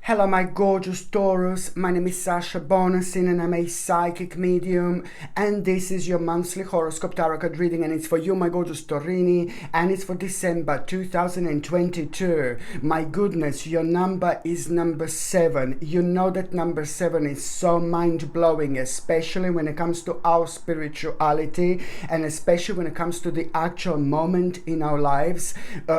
Hello my gorgeous Taurus, my name is Sasha Bonasin and I'm a psychic medium, and this is your monthly horoscope tarot card reading, and it's for you my gorgeous Taurini, and it's for December 2022. My goodness, your number is number 7. You know that number 7 is so mind-blowing, especially when it comes to our spirituality and especially when it comes to the actual moment in our lives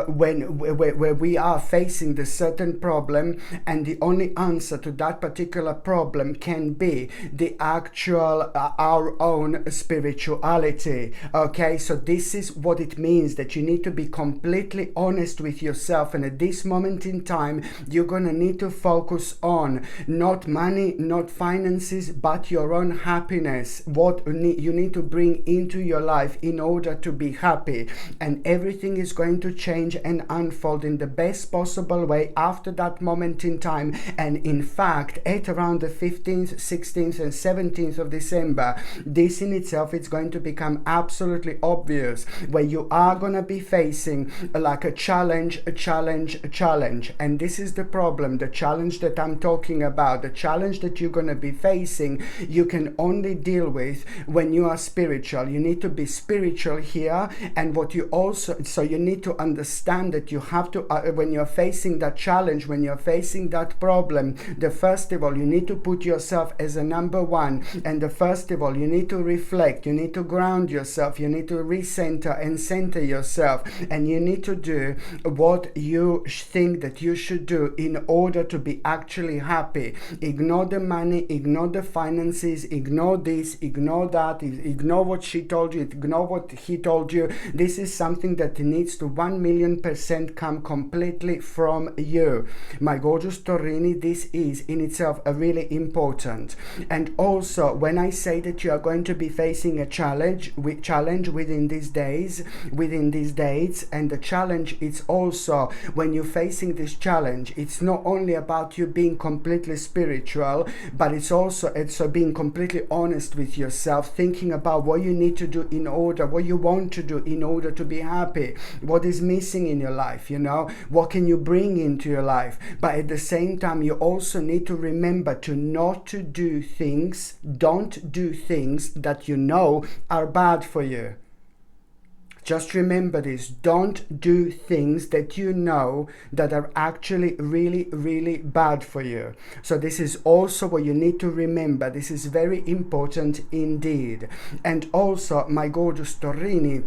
where we are facing this certain problem, and the only answer to that particular problem can be the actual our own spirituality. Okay, so this is what it means, that you need to be completely honest with yourself, and at this moment in time you're gonna need to focus on not money, not finances, but your own happiness, what you need to bring into your life in order to be happy, and everything is going to change and unfold in the best possible way after that moment in time. And in fact, at around the 15th, 16th and 17th of December, this in itself is going to become absolutely obvious, where you are going to be facing like a challenge. And this is the problem, the challenge that I'm talking about, the challenge that you're going to be facing, you can only deal with when you are spiritual. You need to be spiritual here, and what you also, so you need to understand that you have to, when you're facing that challenge, when you're facing that problem, the first of all, you need to put yourself as a number one, and the first of all, you need to reflect, you need to ground yourself, you need to recenter and center yourself, and you need to do what you think that you should do in order to be actually happy. Ignore the money, ignore the finances, ignore this, ignore that, ignore what she told you, ignore what he told you. This is something that needs to 1,000,000% come completely from you. My gorgeous Taurini, this is in itself a really important. And also, when I say that you are going to be facing a challenge within these days, within these dates, and the challenge is also, when you're facing this challenge, it's not only about you being completely spiritual, but it's also being completely honest with yourself, thinking about what you need to do in order, what you want to do in order to be happy, what is missing in your life, what can you bring into your life. But at the same time, you also need to remember to not to do things, don't do things that you know are bad for you. Just remember this, don't do things that you know that are actually really bad for you. So this is also what you need to remember. This is very important indeed. And also, my gorgeous Taurini,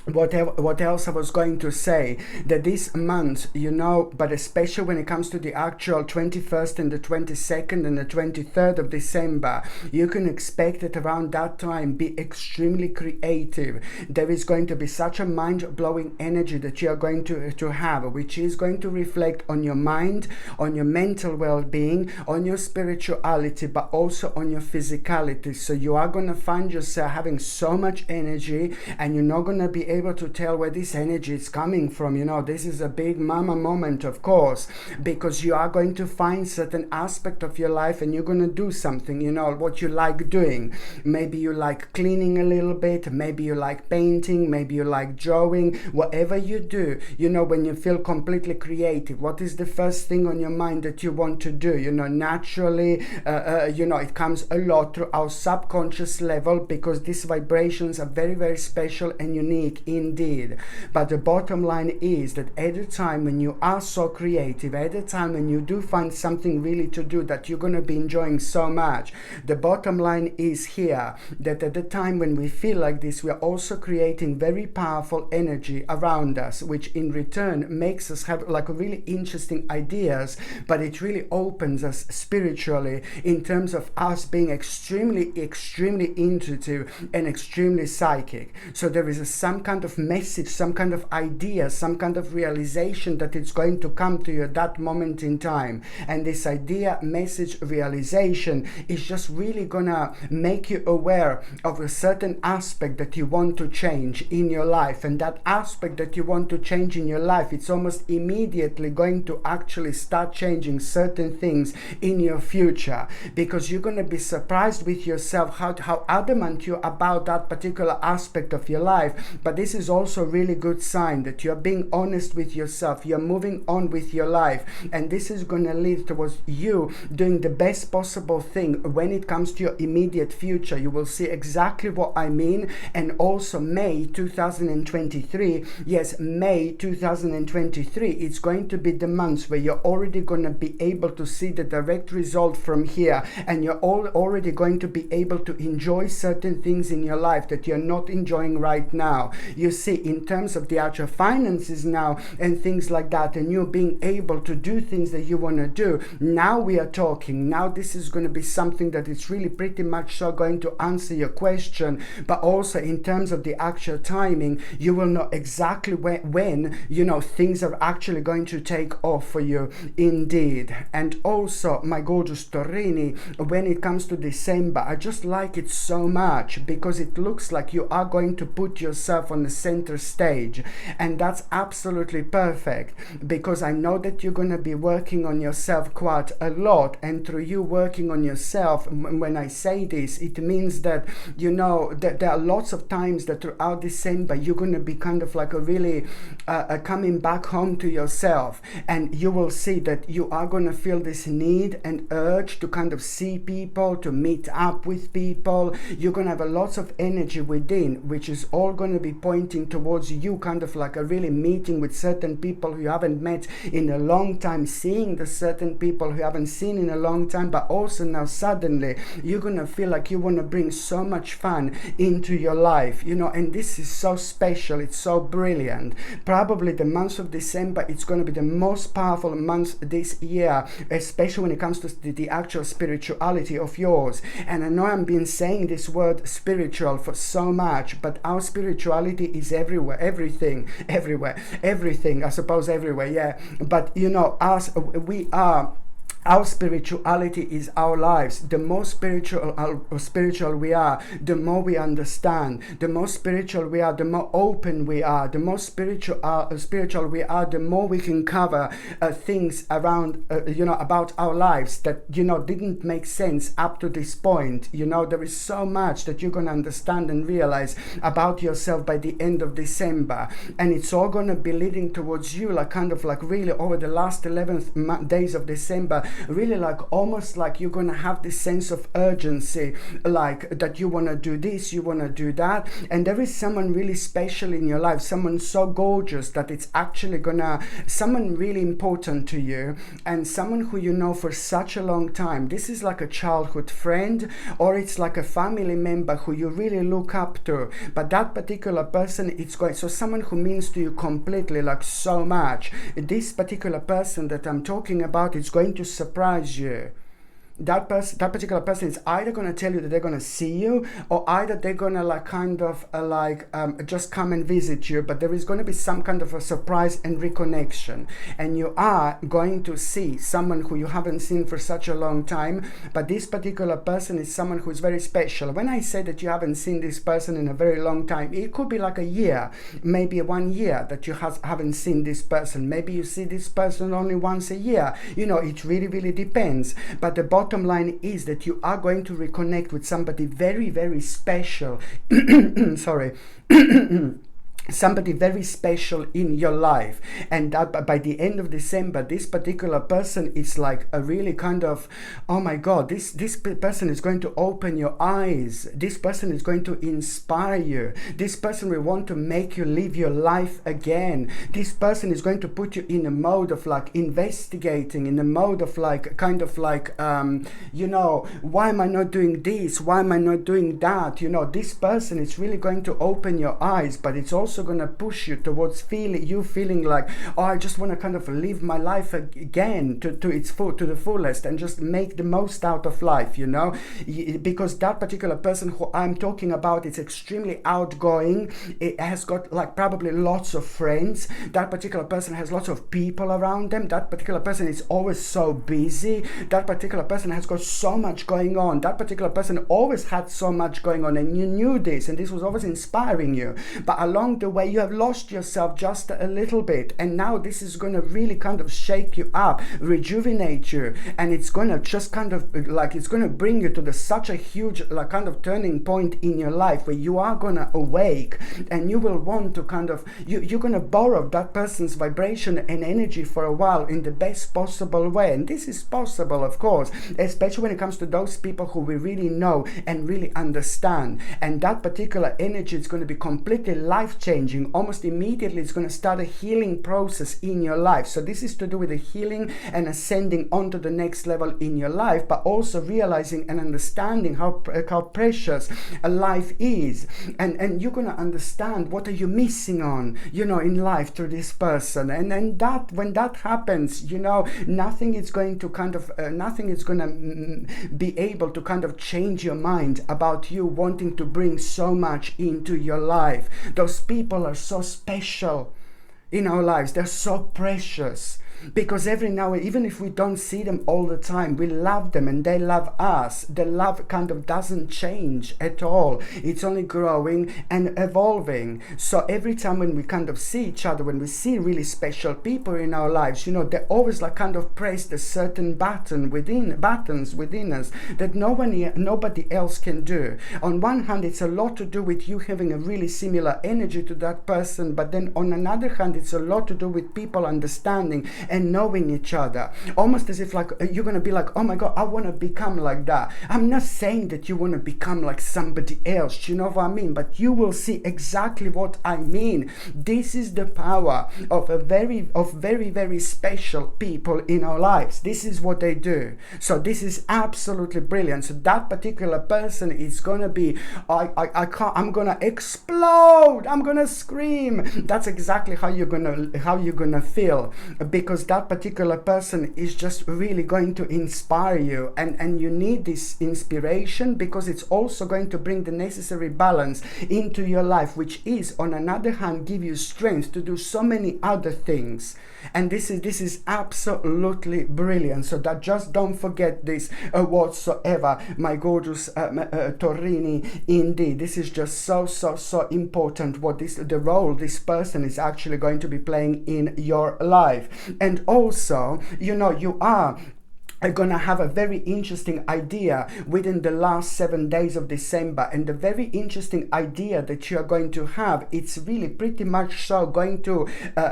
what else I was going to say, that this month, but especially when it comes to the actual 21st and the 22nd and the 23rd of December, you can expect at around that time be extremely creative. There is going to be such a mind-blowing energy that you are going to have, which is going to reflect on your mind, on your mental well-being, on your spirituality, but also on your physicality. So you are going to find yourself having so much energy, and you're not going to be able to tell where this energy is coming from. This is a big mama moment, of course, because you are going to find certain aspect of your life and you're going to do something, what you like doing. Maybe you like cleaning a little bit, maybe you like painting, maybe you like drawing. Whatever you do, when you feel completely creative, what is the first thing on your mind that you want to do? Naturally, it comes a lot through our subconscious level, because these vibrations are very special and unique indeed. But the bottom line is that at the time when you are so creative, at the time when you do find something really to do that you're going to be enjoying so much, the bottom line is here that at the time when we feel like this, we are also creating very powerful energy around us, which in return makes us have like really interesting ideas, but it really opens us spiritually in terms of us being extremely intuitive and extremely psychic. So there is some kind of message, some kind of idea, some kind of realization that it's going to come to you at that moment in time. And this idea, message, realization is just really gonna make you aware of a certain aspect that you want to change in your life. And that aspect that you want to change in your life, it's almost immediately going to actually start changing certain things in your future, because you're going to be surprised with yourself how adamant you're about that particular aspect of your life. But this is also a really good sign that you're being honest with yourself, you're moving on with your life, and this is going to lead towards you doing the best possible thing when it comes to your immediate future. You will see exactly what I mean. And also May 2023, yes, May 2023, it's going to be the month where you're already going to be able to see the direct result from here, and you're already going to be able to enjoy certain things in your life that you're not enjoying right now. You see, in terms of the actual finances now and things like that, and you being able to do things that you want to do, now we are talking. Now this is going to be something that is really pretty much so going to answer your question. But also in terms of the actual timing, you will know exactly when you know things are actually going to take off for you indeed. And also, my gorgeous Taurini, when it comes to December, I just like it so much because it looks like you are going to put yourself on the center stage, and that's absolutely perfect, because I know that you're going to be working on yourself quite a lot, and through you working on yourself, when I say this, it means that, you know, that there are lots of times that throughout December you're going to be kind of like a really coming back home to yourself, and you will see that you are going to feel this need and urge to kind of see people, to meet up with people. You're going to have a lot of energy within, which is all going to be pointing towards you kind of like a really meeting with certain people who you haven't met in a long time, seeing the certain people who you haven't seen in a long time, but also now suddenly you're going to feel like you want to bring so much fun into your life, you know, and this is so special, it's so brilliant. Probably the month of December, it's going to be the most powerful month this year, especially when it comes to the actual spirituality of yours. And I know I've been saying this word spiritual for so much, but our spirituality is everywhere, everything, I suppose everywhere, yeah. But you know, our spirituality is our lives. The more spiritual we are, the more we understand. The more spiritual we are, the more open we are. The more spiritual we are, the more we can cover things around, you know, about our lives that, you know, didn't make sense up to this point. You know, there is so much that you're going to understand and realize about yourself by the end of December. And it's all going to be leading towards you, like kind of like really over the last 11 days of December, really like almost like you're going to have this sense of urgency, like that you want to do this, you want to do that, and there is someone really special in your life, someone so gorgeous that it's actually gonna, someone really important to you, and someone who you know for such a long time. This is like a childhood friend, or it's like a family member who you really look up to, but that particular person, it's going, so someone who means to you completely, like so much. This particular person that I'm talking about is going to surprise you. That particular person is either going to tell you that they're going to see you, or either they're going to like kind of just come and visit you, but there is going to be some kind of a surprise and reconnection, and you are going to see someone who you haven't seen for such a long time. But this particular person is someone who is very special. When I say that you haven't seen this person in a very long time, it could be like a year, maybe 1 year that you haven't seen this person. Maybe you see this person only once a year, you know, it really depends. But the bottom line is that you are going to reconnect with somebody very special. Sorry. Somebody very special in your life, and that by the end of December, this particular person is like a really kind of, oh my god, this person is going to open your eyes, this person is going to inspire you, this person will want to make you live your life again, this person is going to put you in a mode of like investigating, in a mode of like kind of like you know, why am I not doing this, why am I not doing that, you know, this person is really going to open your eyes, but it's also going to push you towards feeling like, oh, I just want to kind of live my life again to the fullest, and just make the most out of life, you know, because that particular person who I'm talking about is extremely outgoing. It has got like probably lots of friends. That particular person has lots of people around them. That particular person is always so busy. That particular person has got so much going on. That particular person always had so much going on, and you knew this, and this was always inspiring you. But along the way you have lost yourself just a little bit, and now this is going to really kind of shake you up, rejuvenate you, and it's going to just kind of like, it's going to bring you to such a huge like kind of turning point in your life where you are going to awake, and you will want to kind of, you're going to borrow that person's vibration and energy for a while in the best possible way. And this is possible, of course, especially when it comes to those people who we really know and really understand. And that particular energy is going to be completely life-changing. Almost immediately it's going to start a healing process in your life. So this is to do with the healing and ascending onto the next level in your life, but also realizing and understanding how precious a life is. And you're going to understand what are you missing on, you know, in life through this person. And then that, when that happens, you know, nothing is going to kind of nothing is going to be able to kind of change your mind about you wanting to bring so much into your life. Those people are so special in our lives. They're so precious, because every now, even if we don't see them all the time, we love them and they love us. The love kind of doesn't change at all. It's only growing and evolving. So every time when we kind of see each other, when we see really special people in our lives, you know, they always like kind of press a certain buttons within us that nobody else can do. On one hand, it's a lot to do with you having a really similar energy to that person, but then on another hand, it's a lot to do with people understanding and knowing each other, almost as if like you're going to be like, oh my God, I want to become like that. I'm not saying that you want to become like somebody else, you know what I mean, but you will see exactly what I mean. This is the power of very very special people in our lives. This is what they do. So this is absolutely brilliant. So that particular person is going to be, I'm going to explode, I'm going to scream. That's exactly how you're going to feel, because that particular person is just really going to inspire you, and you need this inspiration because it's also going to bring the necessary balance into your life, which is on another hand give you strength to do so many other things. And this is absolutely brilliant. So that just don't forget this whatsoever, my gorgeous Taurini. Indeed, this is just so important, what the role this person is actually going to be playing in your life. And also, you know, you are gonna have a very interesting idea within the last 7 days of December, and the very interesting idea that you are going to have, it's really pretty much so going to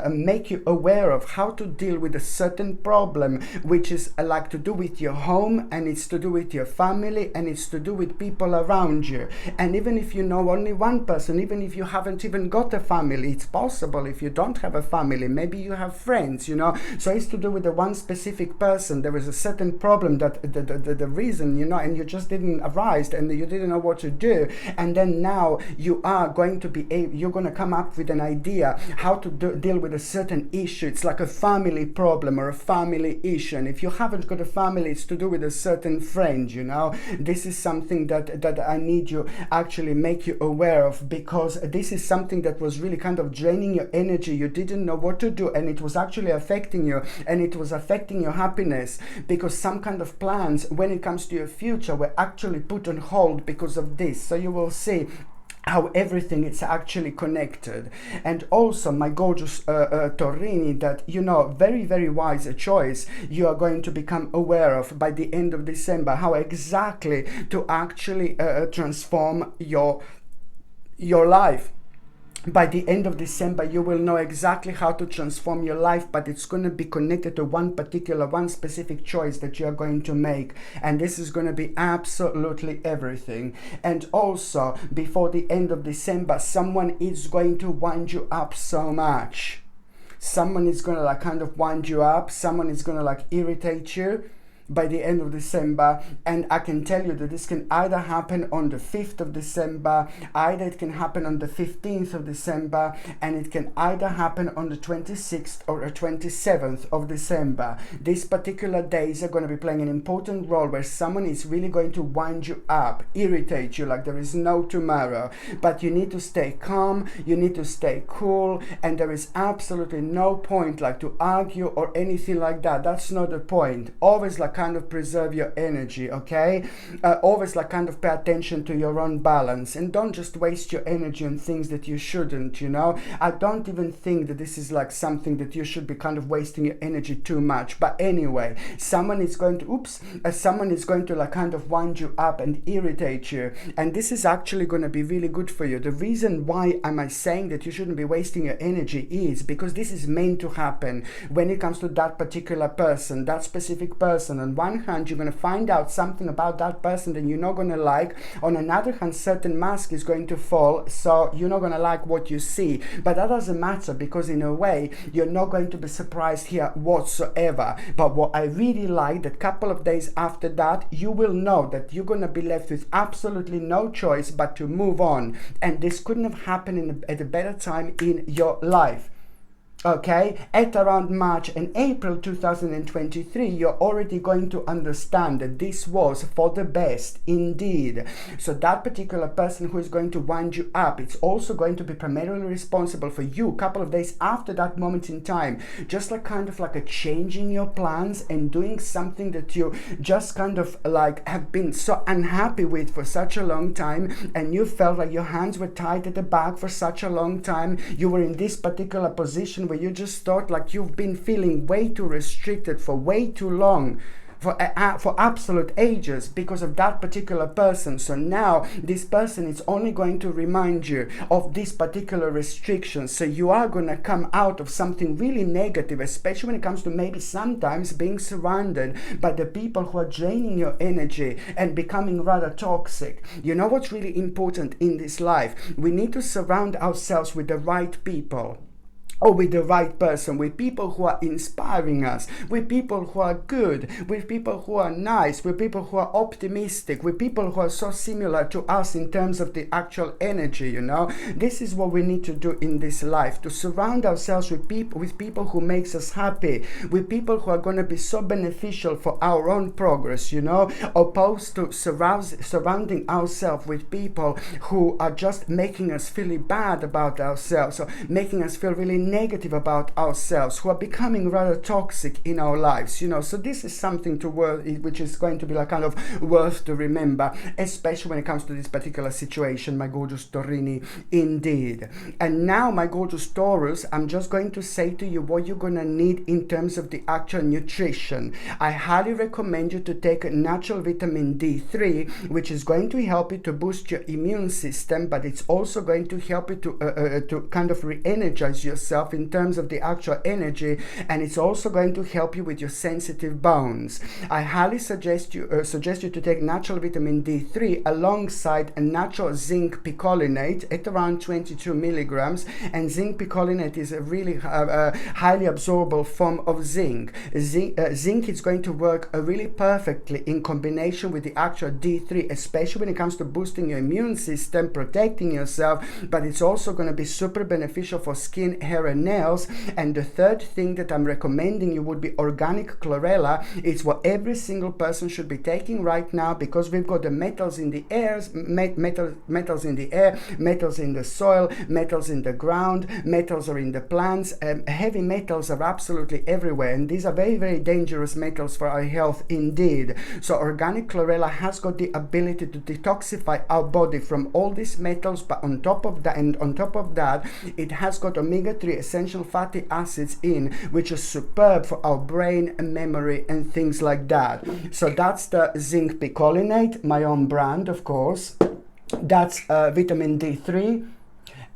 make you aware of how to deal with a certain problem, which is like to do with your home, and it's to do with your family, and it's to do with people around you. And even if you know only one person, even if you haven't even got a family, it's possible if you don't have a family, maybe you have friends, you know, so it's to do with the one specific person. There is a certain problem that the reason, you know, and you just didn't arise and you didn't know what to do, and then now you are going to be you're going to come up with an idea how to deal with a certain issue. It's like a family problem or a family issue, and if you haven't got a family, it's to do with a certain friend, you know. This is something that I need you actually make you aware of, because this is something that was really kind of draining your energy. You didn't know what to do, and it was actually affecting you, and it was affecting your happiness, because some kind of plans when it comes to your future were actually put on hold because of this. So you will see how everything is actually connected. And also, my gorgeous Taurini, that, you know, very very wise choice you are going to become aware of by the end of December, how exactly to actually transform your life. By the end of December, you will know exactly how to transform your life, but it's going to be connected to one specific choice that you are going to make. And this is going to be absolutely everything. And also, before the end of December, someone is going to wind you up so much. Someone is going to like kind of wind you up. Someone is going to like irritate you by the end of December. And I can tell you that this can either happen on the 5th of December, either it can happen on the 15th of December, and it can either happen on the 26th or the 27th of December. These particular days are going to be playing an important role where someone is really going to wind you up, irritate you like there is no tomorrow. But you need to stay calm, you need to stay cool, and there is absolutely no point like to argue or anything like that. That's not the point. Always like kind of preserve your energy, okay? Always like kind of pay attention to your own balance, and don't just waste your energy on things that you shouldn't, you know? I don't even think that this is like something that you should be kind of wasting your energy too much. But anyway, someone is going to like kind of wind you up and irritate you, and this is actually going to be really good for you. The reason why am I saying that you shouldn't be wasting your energy is because this is meant to happen when it comes to that particular person, that specific person. On one hand, you're going to find out something about that person that you're not going to like. On another hand, certain mask is going to fall, so you're not going to like what you see. But that doesn't matter, because in a way, you're not going to be surprised here whatsoever. But what I really like, that couple of days after that, you will know that you're going to be left with absolutely no choice but to move on. And this couldn't have happened at a better time in your life. Okay, at around March and April 2023, you're already going to understand that this was for the best indeed. So that particular person who is going to wind you up, it's also going to be primarily responsible for you a couple of days after that moment in time, just like kind of like a change in your plans and doing something that you just kind of like have been so unhappy with for such a long time, and you felt like your hands were tied at the back for such a long time. You were in this particular position where you just thought like you've been feeling way too restricted for way too long, for absolute ages, because of that particular person. So now this person is only going to remind you of these particular restrictions. So you are going to come out of something really negative, especially when it comes to maybe sometimes being surrounded by the people who are draining your energy and becoming rather toxic. You know what's really important in this life? We need to surround ourselves with the right people, or with the right person, with people who are inspiring us, with people who are good, with people who are nice, with people who are optimistic, with people who are so similar to us in terms of the actual energy, you know. This is what we need to do in this life, to surround ourselves with people who makes us happy, with people who are going to be so beneficial for our own progress, you know, opposed to surrounding ourselves with people who are just making us feel bad about ourselves, or making us feel really negative about ourselves, who are becoming rather toxic in our lives, you know. So this is something which is going to be like kind of worth to remember, especially when it comes to this particular situation, my gorgeous Taurini, indeed. And now, my gorgeous Taurus, I'm just going to say to you what you're going to need in terms of the actual nutrition. I highly recommend you to take natural vitamin D3, which is going to help you to boost your immune system, but it's also going to help you to kind of re-energize yourself in terms of the actual energy, and it's also going to help you with your sensitive bones. I highly suggest you to take natural vitamin D3 alongside a natural zinc picolinate at around 22 milligrams, and zinc picolinate is a really highly absorbable form of zinc. Zinc is going to work really perfectly in combination with the actual D3, especially when it comes to boosting your immune system, protecting yourself, but it's also going to be super beneficial for skin, hair, and nails. And the third thing that I'm recommending you would be organic chlorella. It's what every single person should be taking right now, because we've got the metals in the air, metals in the air, metals in the soil, metals in the ground, metals are in the plants. Heavy metals are absolutely everywhere, and these are very, very dangerous metals for our health indeed. So organic chlorella has got the ability to detoxify our body from all these metals, but on top of that, it has got omega-3 essential fatty acids in, which is superb for our brain and memory and things like that. So that's the zinc picolinate, my own brand, of course. That's vitamin D3.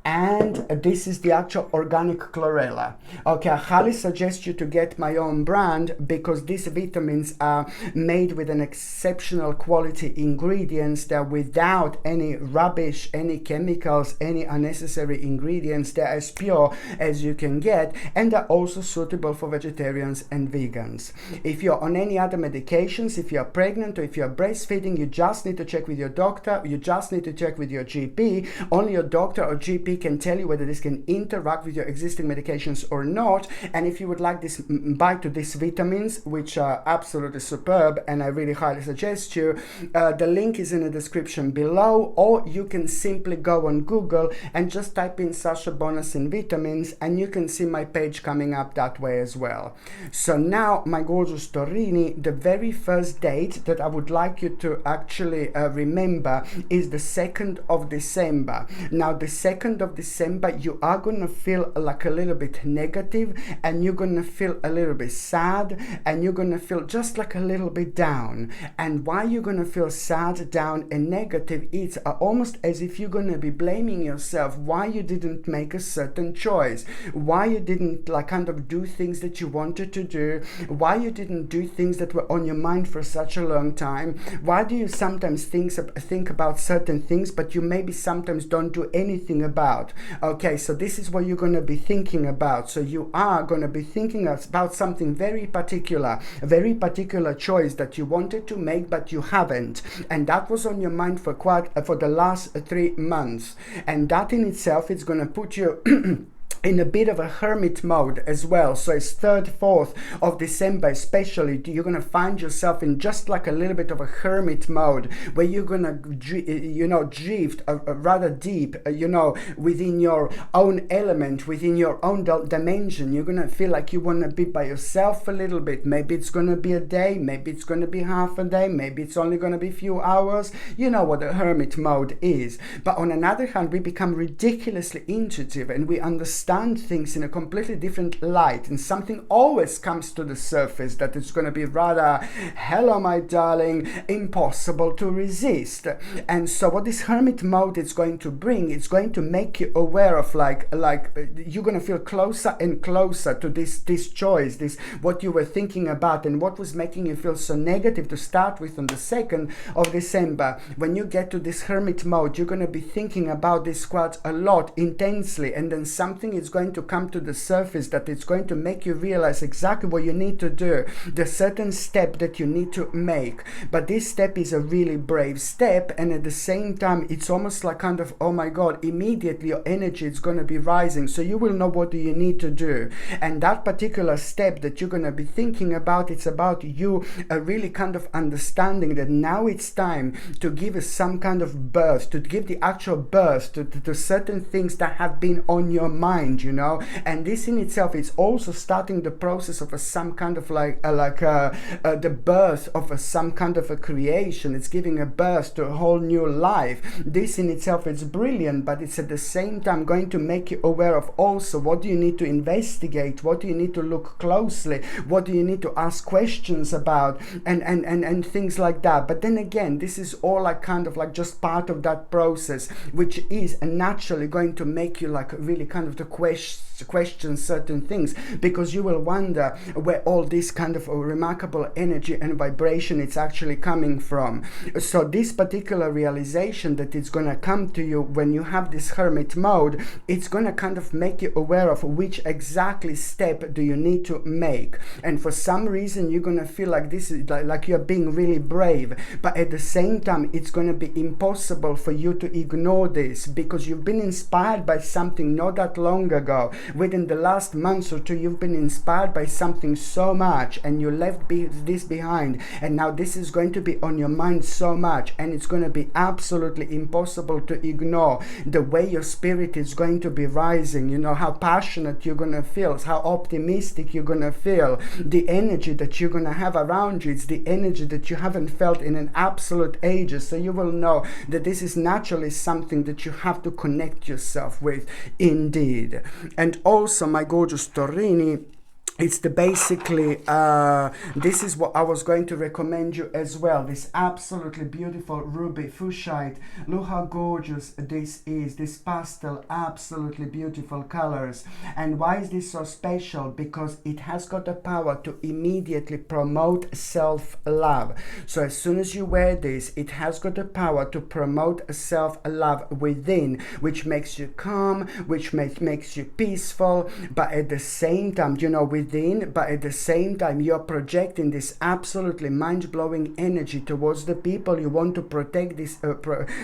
And this is the actual organic chlorella. Okay, I highly suggest you to get my own brand, because these vitamins are made with an exceptional quality ingredients. They're without any rubbish, any chemicals, any unnecessary ingredients. They're as pure as you can get, and they're also suitable for vegetarians and vegans. If you're on any other medications, if you're pregnant or if you're breastfeeding, you just need to check with your doctor. You just need to check with your GP. Only your doctor or GP we can tell you whether this can interact with your existing medications or not. And if you would like this bite to these vitamins, which are absolutely superb, and I really highly suggest you, the link is in the description below, or you can simply go on Google and just type in Sasha Bonasin vitamins, and you can see my page coming up that way as well. So now, my gorgeous Taurini, the very first date that I would like you to actually remember is the 2nd of December. Now, the 2nd of December, you are going to feel like a little bit negative, and you're going to feel a little bit sad, and you're going to feel just like a little bit down. And why you're going to feel sad, down, and negative, it's almost as if you're going to be blaming yourself why you didn't make a certain choice, why you didn't like kind of do things that you wanted to do, why you didn't do things that were on your mind for such a long time. Why do you sometimes think about certain things, but you maybe sometimes don't do anything about? Okay, so this is what you're going to be thinking about. So you are going to be thinking about something very particular, a very particular choice that you wanted to make, but you haven't. And that was on your mind for the last 3 months. And that in itself is going to put you in a bit of a hermit mode as well. So it's 3rd, 4th of December especially, you're going to find yourself in just like a little bit of a hermit mode, where you're going to drift rather deep, within your own element, within your own dimension. You're going to feel like you want to be by yourself a little bit. Maybe it's going to be a day, maybe it's going to be half a day, maybe it's only going to be a few hours. You know what a hermit mode is. But on another hand, we become ridiculously intuitive, and we understand things in a completely different light, and something always comes to the surface that is going to be rather, hello my darling, impossible to resist. And so what this hermit mode is going to bring, it's going to make you aware of like you're going to feel closer and closer to this choice, this what you were thinking about, and what was making you feel so negative to start with on the 2nd of December. When you get to this hermit mode, you're going to be thinking about this quite a lot, intensely, and then something is going to come to the surface that it's going to make you realize exactly what you need to do, the certain step that you need to make. But this step is a really brave step, and at the same time it's almost like kind of, oh my god, immediately your energy is going to be rising, so you will know what do you need to do. And that particular step that you're going to be thinking about, it's about you really kind of understanding that now it's time to give us some kind of birth, to give the actual birth to certain things that have been on your mind, and this in itself is also starting the process of some kind of the birth of some kind of a creation. It's giving a birth to a whole new life. This in itself is brilliant, but it's at the same time going to make you aware of also what do you need to investigate, what do you need to look closely, what do you need to ask questions about, and things like that. But then again, this is all like kind of like just part of that process, which is naturally going to make you like really kind of the question certain things, because you will wonder where all this kind of remarkable energy and vibration it's actually coming from. So this particular realization that it's going to come to you when you have this hermit mode, it's going to kind of make you aware of which exactly step do you need to make. And for some reason you're going to feel like this is like you're being really brave, but at the same time it's going to be impossible for you to ignore this, because you've been inspired by something not that long ago. Within the last month or two, you've been inspired by something so much, and you left this behind, and now this is going to be on your mind so much, and it's going to be absolutely impossible to ignore the way your spirit is going to be rising. How passionate you're going to feel, how optimistic you're going to feel, the energy that you're going to have around you. It's the energy that you haven't felt in an absolute ages. So you will know that this is naturally something that you have to connect yourself with indeed. And also, my gorgeous Taurini, it's the basically this is what I was going to recommend you as well, this absolutely beautiful ruby fuchsite. Look how gorgeous this is, this pastel, absolutely beautiful colors. And why is this so special? Because it has got the power to immediately promote self-love. So as soon as you wear this, it has got the power to promote self-love within, which makes you calm, which makes you peaceful, but at the same time, with within, but at the same time you're projecting this absolutely mind-blowing energy towards the people you want to protect this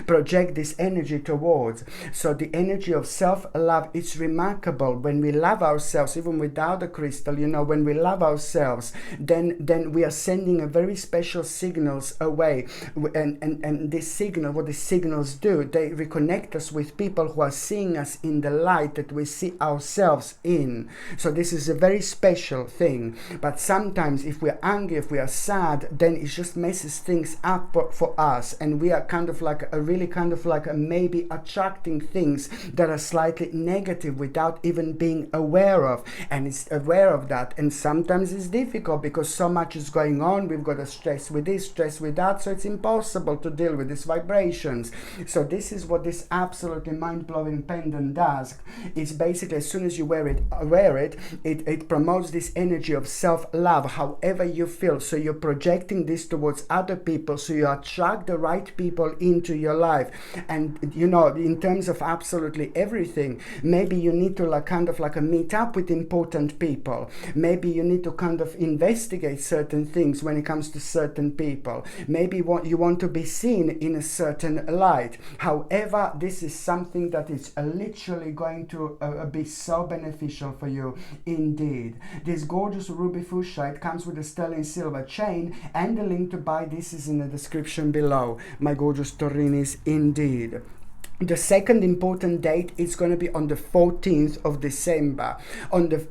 project this energy towards. So the energy of self-love, it's remarkable. When we love ourselves, even without a crystal, you know, when we love ourselves, then we are sending a very special signals away, and this signal, what the signals do, they reconnect us with people who are seeing us in the light that we see ourselves in. So this is a very special thing. But sometimes if we're angry, if we are sad, then it just messes things up for us, and we are kind of like maybe attracting things that are slightly negative without even being aware of. And it's aware of that, and sometimes it's difficult because so much is going on. We've got to stress with this, stress with that, so it's impossible to deal with these vibrations. So this is what this absolutely mind-blowing pendant does. It's basically, as soon as you wear it promotes this energy of self-love, however you feel. So you're projecting this towards other people, so you attract the right people into your life. And you know, in terms of absolutely everything, maybe you need to meet up with important people. Maybe you need to kind of investigate certain things when it comes to certain people. Maybe you want to be seen in a certain light. However, this is something that is literally going to be so beneficial for you indeed. This gorgeous ruby fuchsia, it comes with a sterling silver chain, and the link to buy this is in the description below, my gorgeous Taurinis indeed. The second important date is going to be on the 14th of December. On the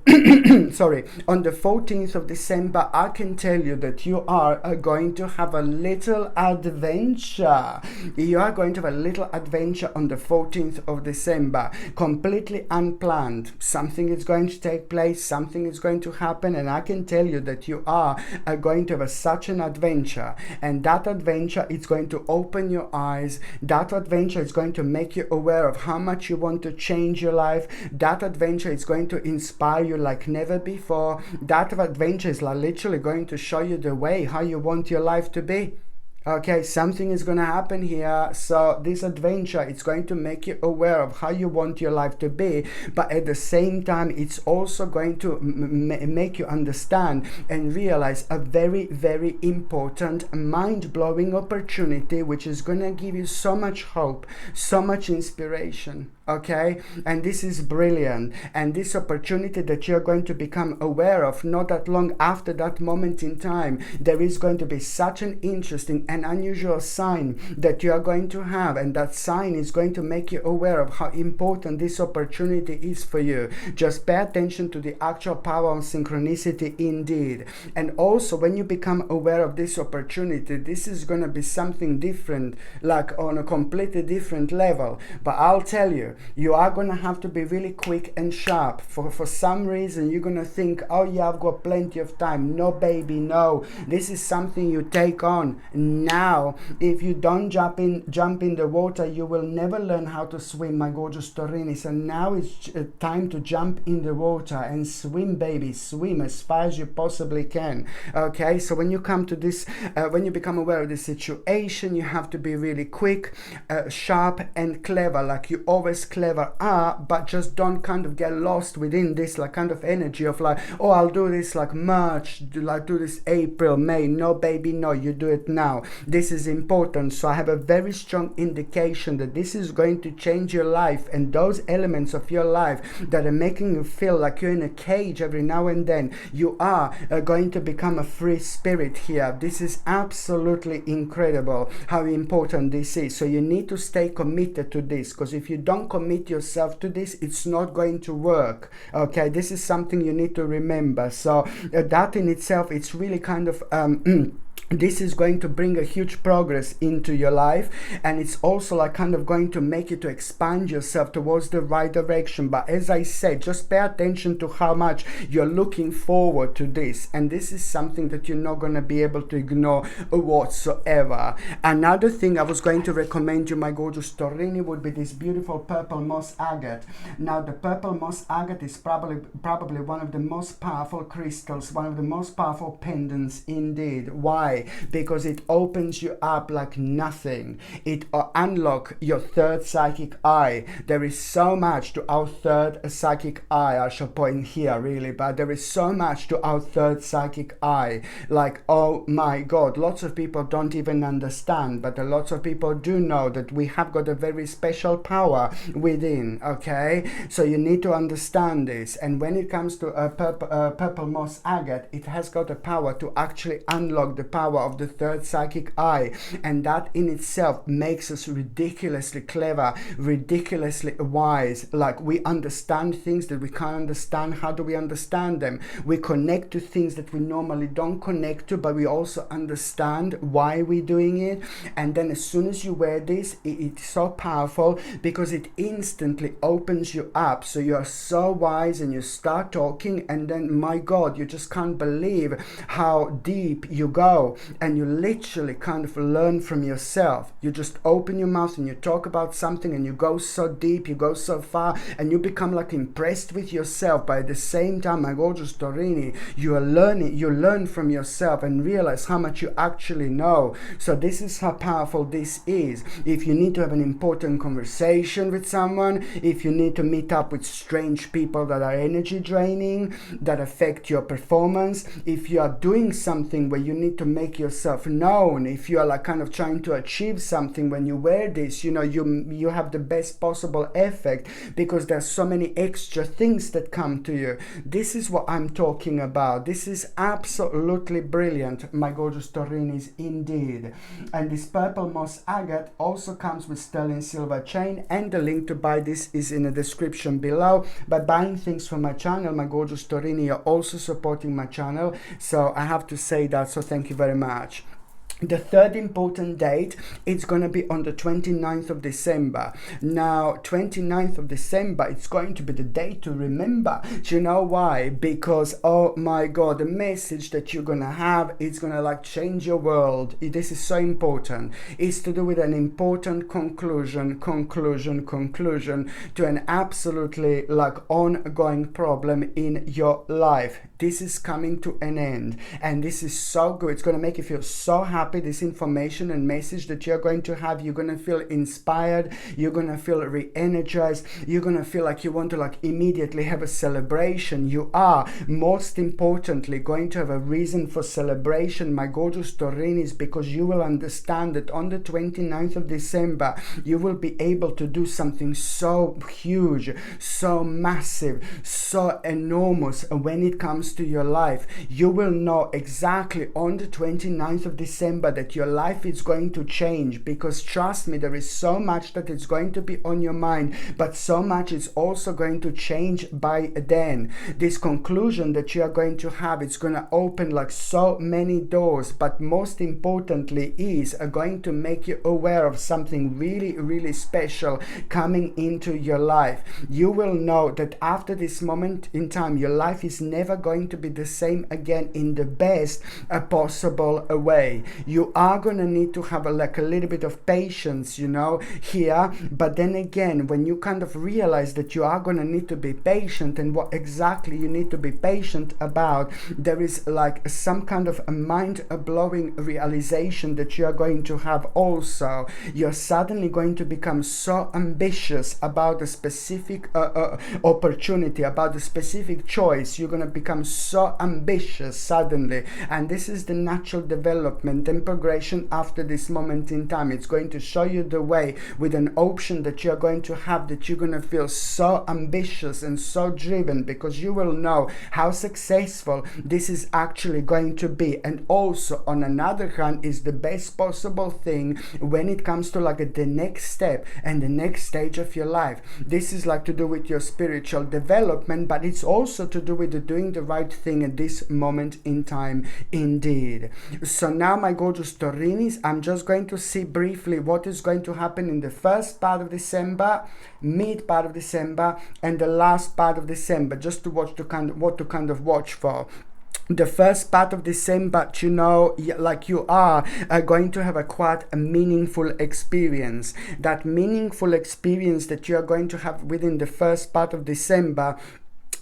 on the 14th of December, I can tell you that you are going to have a little adventure. You are going to have a little adventure on the 14th of December, completely unplanned. Something is going to take place, something is going to happen, and I can tell you that you are going to have such an adventure. And that adventure is going to open your eyes. That adventure is going to make you aware of how much you want to change your life. That adventure is going to inspire you like never before. That adventure is literally going to show you the way how you want your life to be. Okay, something is going to happen here. So this adventure, it's going to make you aware of how you want your life to be, but at the same time it's also going to make you understand and realize a very, very important mind-blowing opportunity, which is going to give you so much hope, so much inspiration. Okay, and this is brilliant, and this opportunity that you're going to become aware of not that long after that moment in time, there is going to be such an interesting and unusual sign that you are going to have, and that sign is going to make you aware of how important this opportunity is for you. Just pay attention to the actual power of synchronicity indeed. And also, when you become aware of this opportunity, this is going to be something different, like on a completely different level. But I'll tell you, you are going to have to be really quick and sharp. For some reason you're going to think, oh yeah, I've got plenty of time. No baby, no. This is something you take on now. If you don't jump in the water, you will never learn how to swim, my gorgeous Taurini. So now it's time to jump in the water and swim, baby. Swim as far as you possibly can. Okay, so when you come to this, when you become aware of this situation, you have to be really quick, sharp and clever, like you always clever are, but just don't kind of get lost within this like kind of energy of like, oh, I'll do this like March, like do this April, May. No baby, no, you do it now. This is important. So I have a very strong indication that this is going to change your life, and those elements of your life that are making you feel like you're in a cage every now and then, you are going to become a free spirit here. This is absolutely incredible how important this is. So you need to stay committed to this, because if you don't commit yourself to this, it's not going to work. Okay, this is something you need to remember. So that in itself, it's really kind of this is going to bring a huge progress into your life, and it's also like kind of going to make you to expand yourself towards the right direction. But as I said, just pay attention to how much you're looking forward to this, and this is something that you're not going to be able to ignore whatsoever. Another thing I was going to recommend you, my gorgeous Taurini, would be this beautiful purple moss agate. Now the purple moss agate is probably one of the most powerful crystals, one of the most powerful pendants indeed. Why? Why? Because it opens you up like nothing. It unlocks your third psychic eye. There is so much to our third psychic eye. I shall point here really, but there is so much to our third psychic eye. Like, oh my God, lots of people don't even understand, but a lot of people do know that we have got a very special power within, okay? So you need to understand this. And when it comes to a purple moss agate, it has got a power to actually unlock the power of the third psychic eye, and that in itself makes us ridiculously clever, ridiculously wise. Like, we understand things that we can't understand. How do we understand them? We connect to things that we normally don't connect to, but we also understand why we're doing it. And then as soon as you wear this, it's so powerful because it instantly opens you up. So you're so wise and you start talking, and then my God, you just can't believe how deep you go, and you literally kind of learn from yourself. You just open your mouth and you talk about something, and you go so deep, you go so far, and you become like impressed with yourself. But at the same time, my gorgeous Torini, you learn from yourself and realize how much you actually know. So this is how powerful this is. If you need to have an important conversation with someone, if you need to meet up with strange people that are energy draining, that affect your performance, if you are doing something where you need to make yourself known, if you are like kind of trying to achieve something, when you wear this, you know, you have the best possible effect because there's so many extra things that come to you. This is what I'm talking about. This is absolutely brilliant, my gorgeous Taurinis, indeed. And this purple moss agate also comes with sterling silver chain, and the link to buy this is in the description below. By buying things from my channel, my gorgeous Taurini, you're also supporting my channel, so I have to say that, so thank you very much. The third important date, it's going to be on the 29th of December. Now, 29th of December, it's going to be the day to remember. Do you know why? Because, oh my God, the message that you're going to have is going to like change your world. This is so important. It's to do with an important conclusion to an absolutely like ongoing problem in your life. This is coming to an end, and this is so good. It's going to make you feel so happy. This information and message that you're going to have, you're going to feel inspired, you're going to feel re-energized, you're going to feel like you want to like immediately have a celebration. You are most importantly going to have a reason for celebration, my gorgeous Taurinis, because you will understand that on the 29th of December you will be able to do something so huge, so massive, so enormous when it comes to your life. You will know exactly on the 29th of December that your life is going to change, because trust me, there is so much that is going to be on your mind, but so much is also going to change by then. This conclusion that you are going to have, it's going to open like so many doors, but most importantly is going to make you aware of something really, really special coming into your life. You will know that after this moment in time, your life is never going to be the same again in the best possible way. You are going to need to have a little bit of patience, you know, here. But then again, when you kind of realize that you are going to need to be patient, and what exactly you need to be patient about, there is like some kind of a mind-blowing realization that you are going to have also. You're suddenly going to become so ambitious about a specific opportunity, about a specific choice. You're going to become so ambitious suddenly, and this is the natural development and progression after this moment in time. It's going to show you the way with an option that you're going to have, that you're going to feel so ambitious and so driven, because you will know how successful this is actually going to be. And also on another hand is the best possible thing when it comes to like the next step and the next stage of your life. This is like to do with your spiritual development, but it's also to do with doing the right thing at this moment in time indeed. So now, my gorgeous Taurinis, I'm just going to see briefly what is going to happen in the first part of December, mid part of December, and the last part of December, just to watch what to kind of watch for. The first part of December, you know, like you are going to have a quite a meaningful experience. That meaningful experience that you are going to have within the first part of December,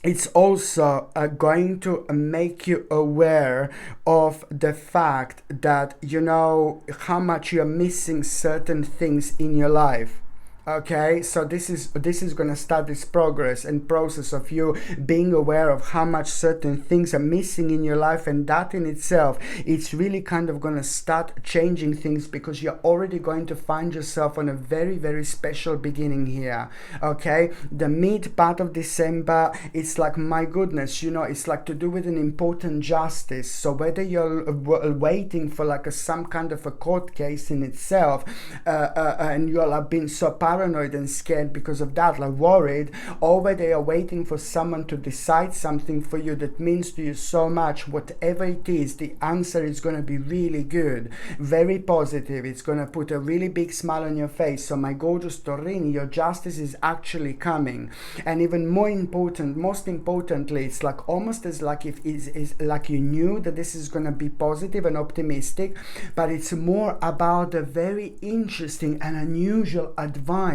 it's also going to make you aware of the fact that you know how much you're missing certain things in your life. Okay, so this is going to start this progress and process of you being aware of how much certain things are missing in your life, and that in itself, it's really kind of going to start changing things, because you're already going to find yourself on a very, very special beginning here. Okay, the mid part of December, it's like, my goodness, you know, it's like to do with an important justice. So whether you're waiting for like some kind of a court case in itself, and you'll have been so paranoid and scared because of that, like worried, or whether they are waiting for someone to decide something for you that means to you so much, whatever it is, the answer is going to be really good, very positive. It's going to put a really big smile on your face. So my gorgeous Taurini, your justice is actually coming. And even more important, most importantly, it's like almost as like if it's like you knew that this is going to be positive and optimistic, but it's more about the very interesting and unusual advice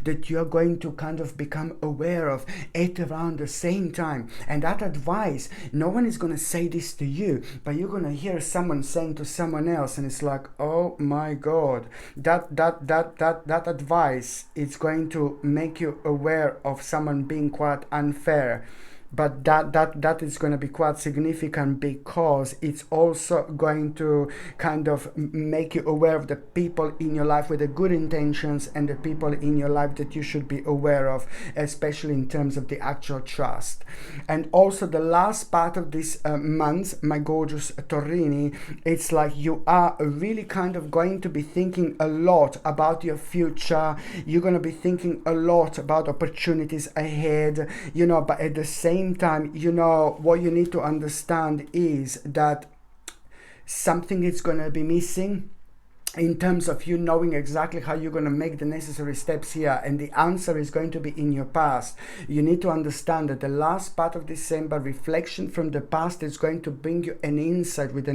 that you're going to kind of become aware of at around the same time. And that advice, no one is going to say this to you, but you're going to hear someone saying to someone else, and it's like, oh my god, that advice is going to make you aware of someone being quite unfair. But that is going to be quite significant, because it's also going to kind of make you aware of the people in your life with the good intentions, and the people in your life that you should be aware of, especially in terms of the actual trust. And also the last part of this month, my gorgeous Taurini, it's like you are really kind of going to be thinking a lot about your future. You're going to be thinking a lot about opportunities ahead, you know, but at the same time, you know, what you need to understand is that something is going to be missing in terms of you knowing exactly how you're going to make the necessary steps here, and the answer is going to be in your past. You need to understand that the last part of December, reflection from the past, is going to bring you an insight with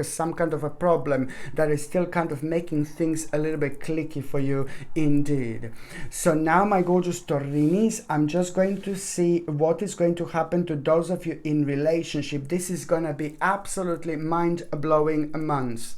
some kind of a problem that is still kind of making things a little bit clicky for you indeed. So now, my gorgeous Taurinis, I'm just going to see what is going to happen to those of you in relationship. This is going to be absolutely mind-blowing months,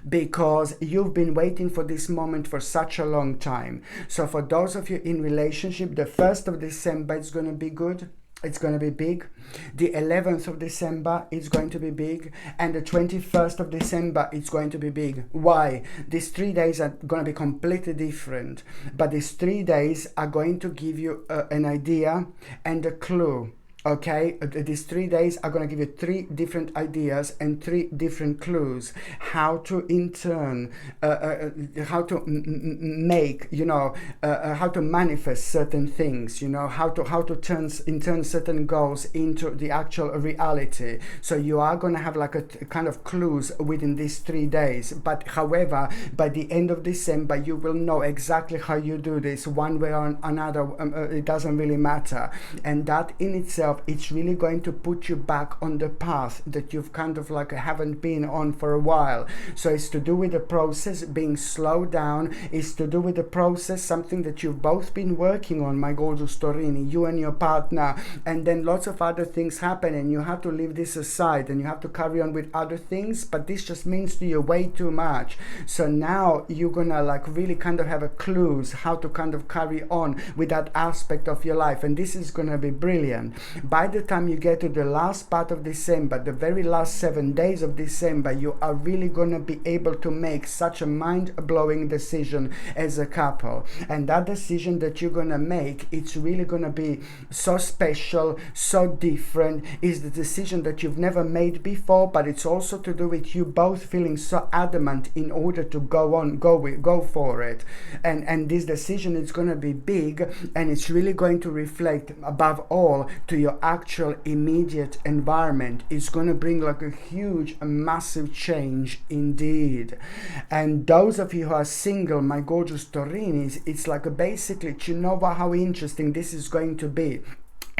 because you've been waiting for this moment for such a long time. So for those of you in relationship, the 1st of December is going to be good. It's going to be big. The 11th of December is going to be big. And the 21st of December, it's going to be big. Why? These 3 days are going to be completely different. But these 3 days are going to give you an idea and a clue. Okay, these 3 days are going to give you 3 different ideas and 3 different clues how to in turn how to make, you know, how to manifest certain things, you know, how to turn certain goals into the actual reality. So you are going to have like a kind of clues within these 3 days. But however, by the end of December, you will know exactly how you do this one way or another. It doesn't really matter. And that in itself, it's really going to put you back on the path that you've kind of like haven't been on for a while. So it's to do with the process being slowed down. It's to do with the process, something that you've both been working on, my gorgeous Taurini, you and your partner, and then lots of other things happen, and you have to leave this aside, and you have to carry on with other things, but this just means to you way too much. So now you're gonna like really kind of have a clues how to kind of carry on with that aspect of your life, and this is gonna be brilliant. By the time you get to the last part of December, the very last 7 days of December, you are really going to be able to make such a mind-blowing decision as a couple. And that decision that you're going to make, it's really going to be so special, so different. It's the decision that you've never made before, but it's also to do with you both feeling so adamant in order to go for it. And this decision is going to be big, and it's really going to reflect above all to your actual immediate environment. It's going to bring like a huge, a massive change indeed. And those of you who are single, my gorgeous Taurinis, it's like basically, you know how interesting this is going to be.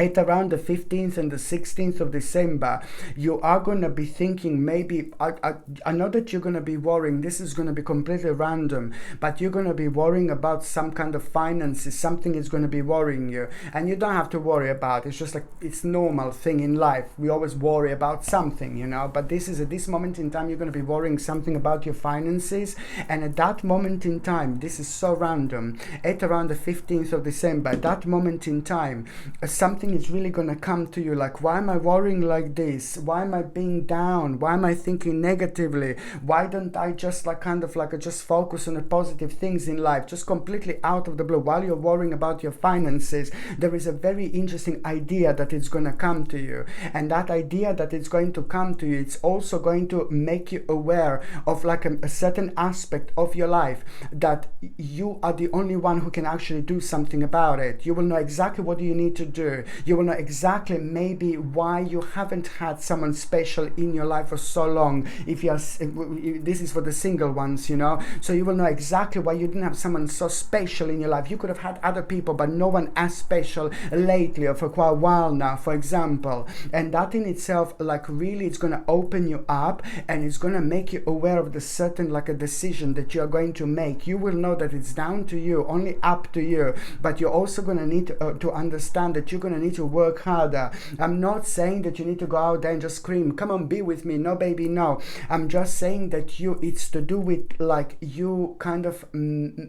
at around the 15th and the 16th of December, you are going to be thinking, maybe, I know that you're going to be worrying, this is going to be completely random, but you're going to be worrying about some kind of finances, something is going to be worrying you, and you don't have to worry about it. It's just like, it's normal thing in life. We always worry about something, you know, but this is, at this moment in time, you're going to be worrying something about your finances, and at that moment in time, this is so random, at around the 15th of December, at that moment in time, something is really going to come to you, like, why am I worrying like this? Why am I being down? Why am I thinking negatively? Why don't I just like kind of like just focus on the positive things in life, just completely out of the blue? While you're worrying about your finances, there is a very interesting idea that it's going to come to you, and that idea that it's going to come to you, it's also going to make you aware of like a certain aspect of your life, that you are the only one who can actually do something about it. You will know exactly what you need to do. You will know exactly maybe why you haven't had someone special in your life for so long. If you are, this is for the single ones, you know, so you will know exactly why you didn't have someone so special in your life. You could have had other people, but no one as special lately or for quite a while now, for example. And that in itself, like, really, it's going to open you up, and it's going to make you aware of the certain, like, a decision that you are going to make. You will know that it's down to you, only up to you, but you're also going to need to understand that you're going to need to work harder. I'm not saying that you need to go out there and just scream, come on, be with me. No, baby, no. I'm just saying that it's to do with like you kind of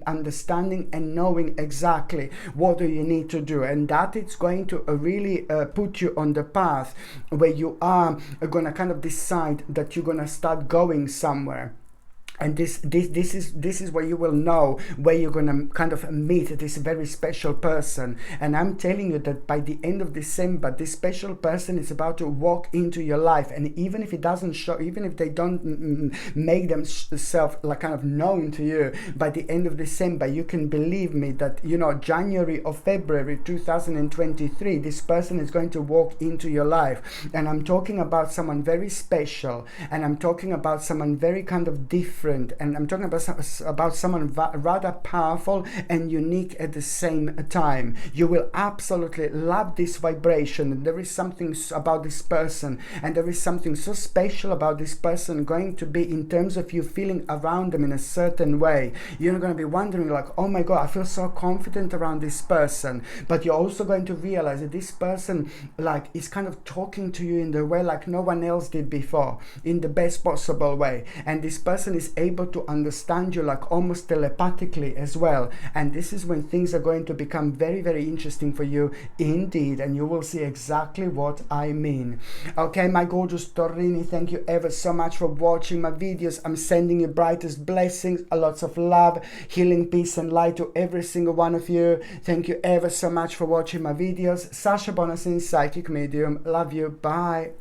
understanding and knowing exactly what do you need to do, and that it's going to really put you on the path where you are going to kind of decide that you're going to start going somewhere. And this is where you will know where you're going to kind of meet this very special person. And I'm telling you that by the end of December, this special person is about to walk into your life. And even if it doesn't show, even if they don't make themselves like kind of known to you, by the end of December, you can believe me that, you know, January or February 2023, this person is going to walk into your life. And I'm talking about someone very special, and I'm talking about someone very kind of different, and I'm talking about someone rather powerful and unique at the same time. You will absolutely love this vibration, and there is something about this person, and there is something so special about this person going to be in terms of you feeling around them in a certain way. You're going to be wondering like, oh my God, I feel so confident around this person, but you're also going to realize that this person like is kind of talking to you in the way like no one else did before, in the best possible way, and this person is able to understand you like almost telepathically as well. And this is when things are going to become very, very interesting for you indeed, and you will see exactly what I mean. Okay, my gorgeous Torini, thank you ever so much for watching my videos. I'm sending you brightest blessings, lots of love, healing, peace and light to every single one of you. Thank you ever so much for watching my videos. Sasha Bonasin, psychic medium. Love you. Bye.